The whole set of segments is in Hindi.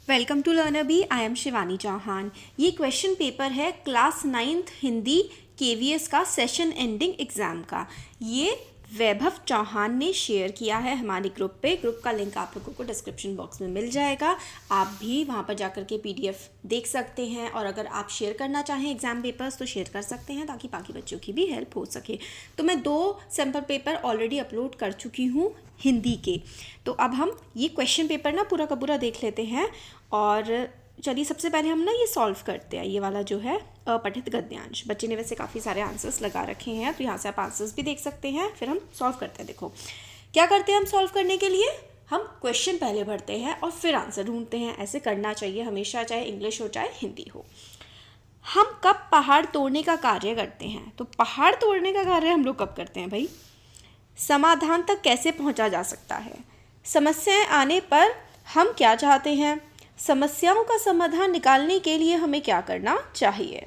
Welcome to learner B. I am Shivani Chauhan. ये क्वेश्चन पेपर है क्लास 9th हिंदी केवीएस का सेशन एंडिंग एग्ज़ाम का। ये वैभव चौहान ने शेयर किया है हमारे ग्रुप पे। ग्रुप का लिंक आप लोगों को डिस्क्रिप्शन बॉक्स में मिल जाएगा। आप भी वहाँ पर जाकर के पीडीएफ देख सकते हैं, और अगर आप शेयर करना चाहें एग्ज़ाम पेपर्स तो शेयर कर सकते हैं ताकि बाकी बच्चों की भी हेल्प हो सके। तो मैं 2 सैम्पल पेपर ऑलरेडी अपलोड कर चुकी हूँ हिंदी के। तो अब हम ये क्वेश्चन पेपर ना पूरा का पूरा देख लेते हैं। और चलिए सबसे पहले हम ना ये सॉल्व करते हैं। ये वाला जो है अपठित गद्यांश, बच्चे ने वैसे काफ़ी सारे आंसर्स लगा रखे हैं, तो यहाँ से आप आंसर्स भी देख सकते हैं। फिर हम सॉल्व करते हैं। देखो क्या करते हैं हम सॉल्व करने के लिए, हम क्वेश्चन पहले भरते हैं और फिर आंसर ढूंढते हैं। ऐसे करना चाहिए हमेशा, चाहे इंग्लिश हो चाहे हिंदी हो। हम कब पहाड़ तोड़ने का कार्य करते हैं? तो पहाड़ तोड़ने का कार्य हम लोग कब करते हैं भाई? समाधान तक कैसे पहुंचा जा सकता है? समस्याएं आने पर हम क्या चाहते हैं? समस्याओं का समाधान निकालने के लिए हमें क्या करना चाहिए?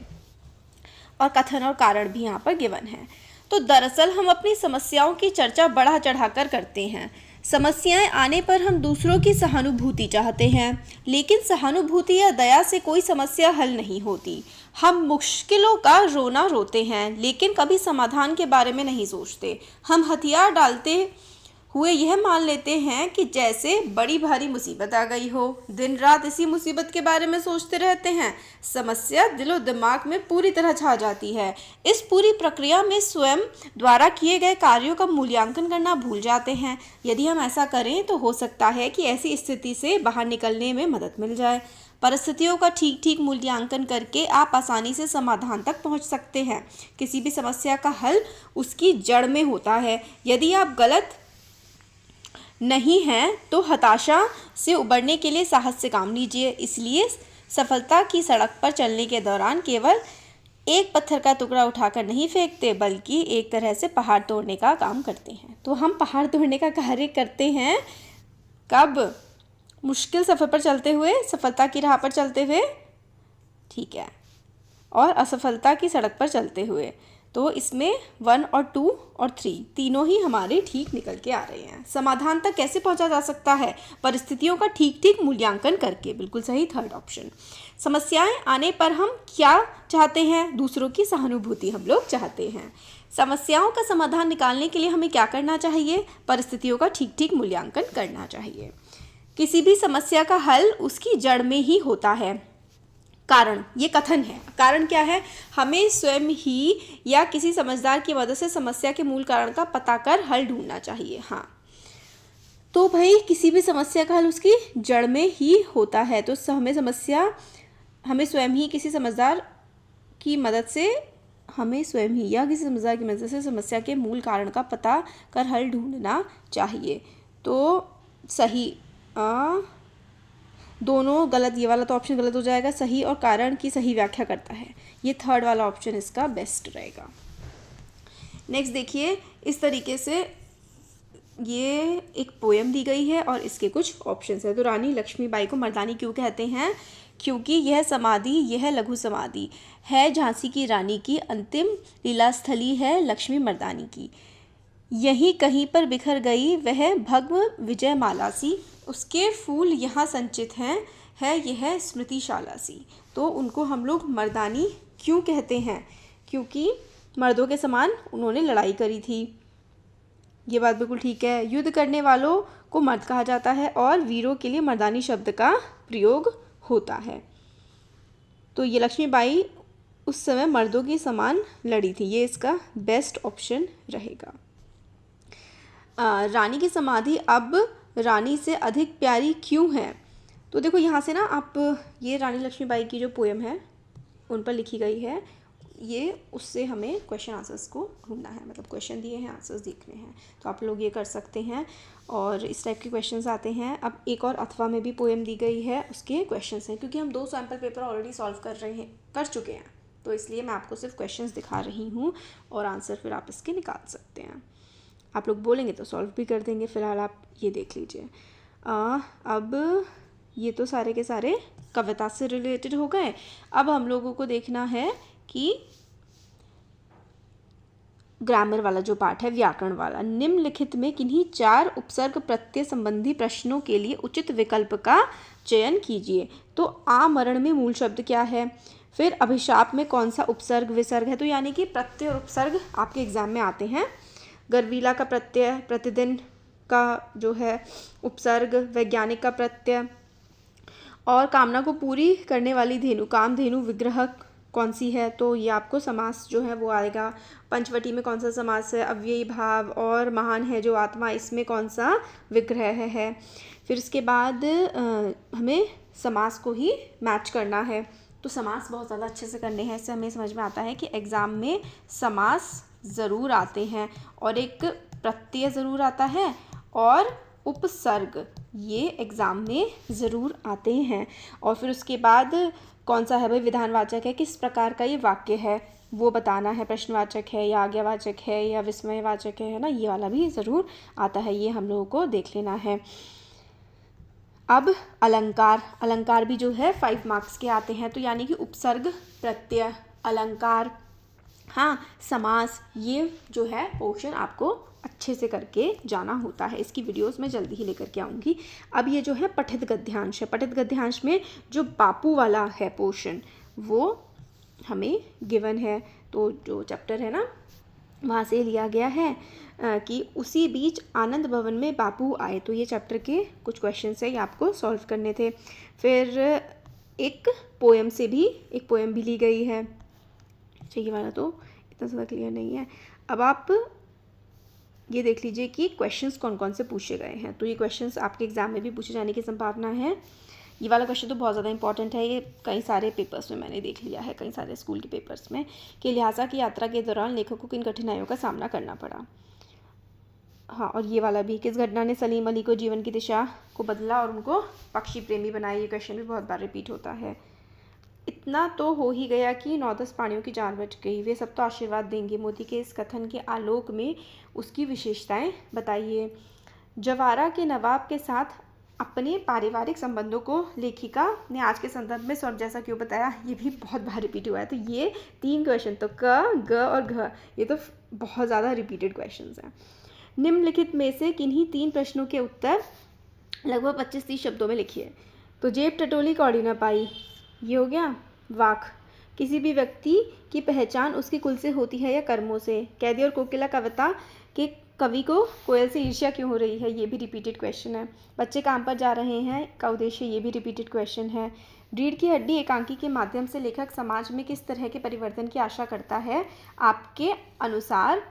और कथन और कारण भी यहाँ पर गिवन है। तो दरअसल हम अपनी समस्याओं की चर्चा बढ़ा चढ़ाकर करते हैं। समस्याएं आने पर हम दूसरों की सहानुभूति चाहते हैं, लेकिन सहानुभूति या दया से कोई समस्या हल नहीं होती। हम मुश्किलों का रोना रोते हैं, लेकिन कभी समाधान के बारे में नहीं सोचते। हम हथियार डालते हुए यह मान लेते हैं कि जैसे बड़ी भारी मुसीबत आ गई हो। दिन रात इसी मुसीबत के बारे में सोचते रहते हैं। समस्या दिलो दिमाग में पूरी तरह छा जाती है। इस पूरी प्रक्रिया में स्वयं द्वारा किए गए कार्यों का मूल्यांकन करना भूल जाते हैं। यदि हम ऐसा करें तो हो सकता है कि ऐसी स्थिति से बाहर निकलने में मदद मिल जाए। परिस्थितियों का ठीक मूल्यांकन करके आप आसानी से समाधान तक पहुंच सकते हैं। किसी भी समस्या का हल उसकी जड़ में होता है। यदि आप गलत नहीं है तो हताशा से उबरने के लिए साहस से काम लीजिए। इसलिए सफलता की सड़क पर चलने के दौरान केवल एक पत्थर का टुकड़ा उठाकर नहीं फेंकते, बल्कि एक तरह से पहाड़ तोड़ने का काम करते हैं। तो हम पहाड़ तोड़ने का कार्य करते हैं कब? मुश्किल सफ़र पर चलते हुए, सफलता की राह पर चलते हुए, ठीक है, और असफलता की सड़क पर चलते हुए। तो इसमें 1 और 2 और 3 तीनों ही हमारे ठीक निकल के आ रहे हैं। समाधान तक कैसे पहुंचा जा सकता है? परिस्थितियों का ठीक मूल्यांकन करके। बिल्कुल सही, थर्ड ऑप्शन। समस्याएं आने पर हम क्या चाहते हैं? दूसरों की सहानुभूति हम लोग चाहते हैं। समस्याओं का समाधान निकालने के लिए हमें क्या करना चाहिए? परिस्थितियों का ठीक मूल्यांकन करना चाहिए। किसी भी समस्या का हल उसकी जड़ में ही होता है। कारण, ये कथन है। कारण क्या है? हमें स्वयं ही या किसी समझदार की मदद से समस्या के मूल कारण का पता कर हल ढूंढना चाहिए। हाँ, तो भाई किसी भी समस्या का हल उसकी जड़ में ही होता है। तो हमें स्वयं ही किसी समझदार की मदद से समस्या के मूल कारण का पता कर हल ढूंढना चाहिए। तो सही दोनों गलत, ये वाला तो ऑप्शन गलत हो जाएगा। सही और कारण की सही व्याख्या करता है, ये थर्ड वाला ऑप्शन इसका बेस्ट रहेगा। नेक्स्ट देखिए, इस तरीके से ये एक पोएम दी गई है और इसके कुछ ऑप्शंस है। तो रानी लक्ष्मीबाई को मर्दानी क्यों कहते हैं? क्योंकि यह लघु समाधि है झांसी की रानी की, अंतिम लीलास्थली है लक्ष्मी मर्दानी की। यहीं कहीं पर बिखर गई वह भग्न विजय माला सी, उसके फूल यहाँ संचित है यह स्मृतिशाला सी। तो उनको हम लोग मर्दानी क्यों कहते हैं? क्योंकि मर्दों के समान उन्होंने लड़ाई करी थी। ये बात बिल्कुल ठीक है। युद्ध करने वालों को मर्द कहा जाता है और वीरों के लिए मर्दानी शब्द का प्रयोग होता है। तो ये लक्ष्मीबाई उस समय मर्दों के समान लड़ी थी, ये इसका बेस्ट ऑप्शन रहेगा। रानी की समाधि अब रानी से अधिक प्यारी क्यों है? तो देखो यहाँ से ना आप, ये रानी लक्ष्मीबाई की जो पोएम है उन पर लिखी गई है, ये उससे हमें क्वेश्चन आंसर्स को ढूंढना है, मतलब क्वेश्चन दिए हैं, आंसर्स देखने हैं। तो आप लोग ये कर सकते हैं और इस टाइप के क्वेश्चंस आते हैं। अब एक और अथवा में भी पोएम दी गई है, उसके क्वेश्चंस हैं। क्योंकि हम 2 सैम्पल पेपर ऑलरेडी सॉल्व कर चुके हैं, तो इसलिए मैं आपको सिर्फ क्वेश्चंस दिखा रही हूँ और आंसर फिर आप इसके निकाल सकते हैं। आप लोग बोलेंगे तो सॉल्व भी कर देंगे। फ़िलहाल आप ये देख लीजिए। अब ये तो सारे के सारे कविता से रिलेटेड हो गए। अब हम लोगों को देखना है कि ग्रामर वाला जो पार्ट है, व्याकरण वाला। निम्नलिखित में किन्हीं 4 उपसर्ग प्रत्यय संबंधी प्रश्नों के लिए उचित विकल्प का चयन कीजिए। तो आमरण में मूल शब्द क्या है? फिर अभिशाप में कौन सा उपसर्ग विसर्ग है? तो यानी कि प्रत्यय और उपसर्ग आपके एग्जाम में आते हैं। गर्वीला का प्रत्यय, प्रतिदिन का जो है उपसर्ग, वैज्ञानिक का प्रत्यय, और कामना को पूरी करने वाली धेनु, कामधेनु विग्रह कौन सी है? तो ये आपको समास जो है वो आएगा। पंचवटी में कौन सा समास है? अव्ययी भाव। और महान है जो आत्मा, इसमें कौन सा विग्रह है? फिर इसके बाद हमें समास को ही मैच करना है। तो समास बहुत ज़्यादा अच्छे से करने हैं। इससे हमें समझ में आता है कि एग्ज़ाम में समास ज़रूर आते हैं, और एक प्रत्यय ज़रूर आता है, और उपसर्ग ये एग्ज़ाम में ज़रूर आते हैं। और फिर उसके बाद कौन सा है भाई? विधानवाचक है, किस प्रकार का ये वाक्य है वो बताना है। प्रश्नवाचक है या आज्ञावाचक है या विस्मयवाचक है ना, ये वाला भी ज़रूर आता है। ये हम लोगों को देख लेना है। अब अलंकार, अलंकार भी जो है 5 मार्क्स के आते हैं। तो यानी कि उपसर्ग, प्रत्यय, अलंकार, हाँ, समास, ये जो है पोर्शन आपको अच्छे से करके जाना होता है। इसकी वीडियोस मैं जल्दी ही लेकर के आऊँगी। अब ये जो है पठित गद्यांश है। पठित गद्यांश में जो बापू वाला है पोर्शन, वो हमें गिवन है। तो जो चैप्टर है ना, वहाँ से लिया गया है कि उसी बीच आनंद भवन में बापू आए। तो ये चैप्टर के कुछ क्वेश्चन है, ये आपको सॉल्व करने थे। फिर एक पोएम से भी, एक पोएम भी ली गई है। अच्छा, ये वाला तो इतना ज़्यादा क्लियर नहीं है। अब आप ये देख लीजिए कि क्वेश्चंस कौन कौन से पूछे गए हैं। तो ये क्वेश्चंस आपके एग्ज़ाम में भी पूछे जाने की संभावना है। ये वाला क्वेश्चन तो बहुत ज़्यादा इंपॉर्टेंट है। ये कई सारे पेपर्स में मैंने देख लिया है, कई सारे स्कूल के पेपर्स में, कि लिहाजा की यात्रा के दौरान लेखक को किन कठिनाइयों का सामना करना पड़ा। हाँ, और ये वाला भी, किस घटना ने सलीम अली को जीवन की दिशा को बदला और उनको पक्षी प्रेमी बनाया। ये क्वेश्चन भी बहुत बार रिपीट होता है। इतना तो हो ही गया कि 9-10 प्राणियों की जान बच गई, वे सब तो आशीर्वाद देंगे। मोदी के इस कथन के आलोक में उसकी विशेषताएं बताइए। जवारा के नवाब के साथ अपने पारिवारिक संबंधों को लेखिका ने आज के संदर्भ में स्वर जैसा क्यों बताया। ये भी बहुत बार रिपीट हुआ है। तो ये 3 क्वेश्चन, तो क, ग और घ, ये तो बहुत ज़्यादा रिपीटेड क्वेश्चन हैं। निम्नलिखित में से किन्हीं 3 प्रश्नों के उत्तर लगभग 25-30 शब्दों में लिखिए। तो जेब टटोली कौड़ी न पाई, ये हो गया। वाक, किसी भी व्यक्ति की पहचान उसके कुल से होती है या कर्मों से। कैदी और कोकिला कविता के कवि को कोयल से ईर्ष्या क्यों हो रही है, ये भी रिपीटेड क्वेश्चन है। बच्चे काम पर जा रहे हैं का उद्देश्य, ये भी रिपीटेड क्वेश्चन है। रीढ़ की हड्डी एकांकी के माध्यम से लेखक समाज में किस तरह के परिवर्तन की आशा करता है, आपके अनुसार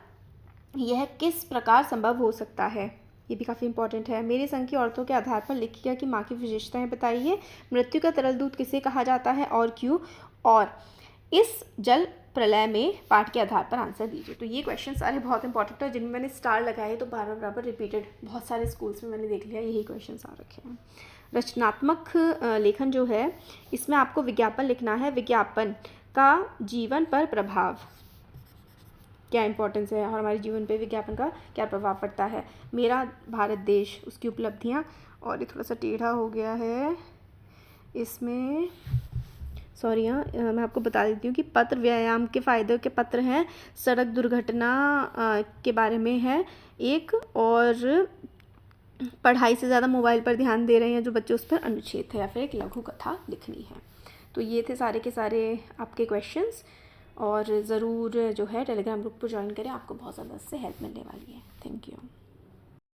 यह किस प्रकार संभव हो सकता है, ये भी काफ़ी इंपॉर्टेंट है। मेरे संग की औरतों के आधार पर लिखिएगा कि माँ की विशेषताएं बताइए। मृत्यु का तरल दूध किसे कहा जाता है और क्यों, और इस जल प्रलय में पाठ के आधार पर आंसर दीजिए। तो ये क्वेश्चन सारे बहुत इंपॉर्टेंट है, जिनमें मैंने स्टार लगाए तो बराबर रिपीटेड बहुत सारे स्कूल्स में मैंने देख लिया, यही क्वेश्चन आ रखे हैं। रचनात्मक लेखन जो है, इसमें आपको विज्ञापन लिखना है। विज्ञापन का जीवन पर प्रभाव, क्या इंपॉर्टेंस है और हमारे जीवन पे विज्ञापन का क्या प्रभाव पड़ता है। मेरा भारत देश, उसकी उपलब्धियाँ, और ये थोड़ा सा टेढ़ा हो गया है इसमें, सॉरी। हाँ, मैं आपको बता देती हूँ कि पत्र व्यायाम के फ़ायदे के पत्र हैं। सड़क दुर्घटना के बारे में है एक, और पढ़ाई से ज़्यादा मोबाइल पर ध्यान दे रहे हैं जो बच्चे, उस पर अनुच्छेद है, या फिर एक लघु कथा लिखनी है। तो ये थे सारे के सारे आपके क्वेश्चंस, और ज़रूर जो है टेलीग्राम ग्रुप को ज्वाइन करें, आपको बहुत ज़्यादा इससे हेल्प मिलने वाली है। Thank you.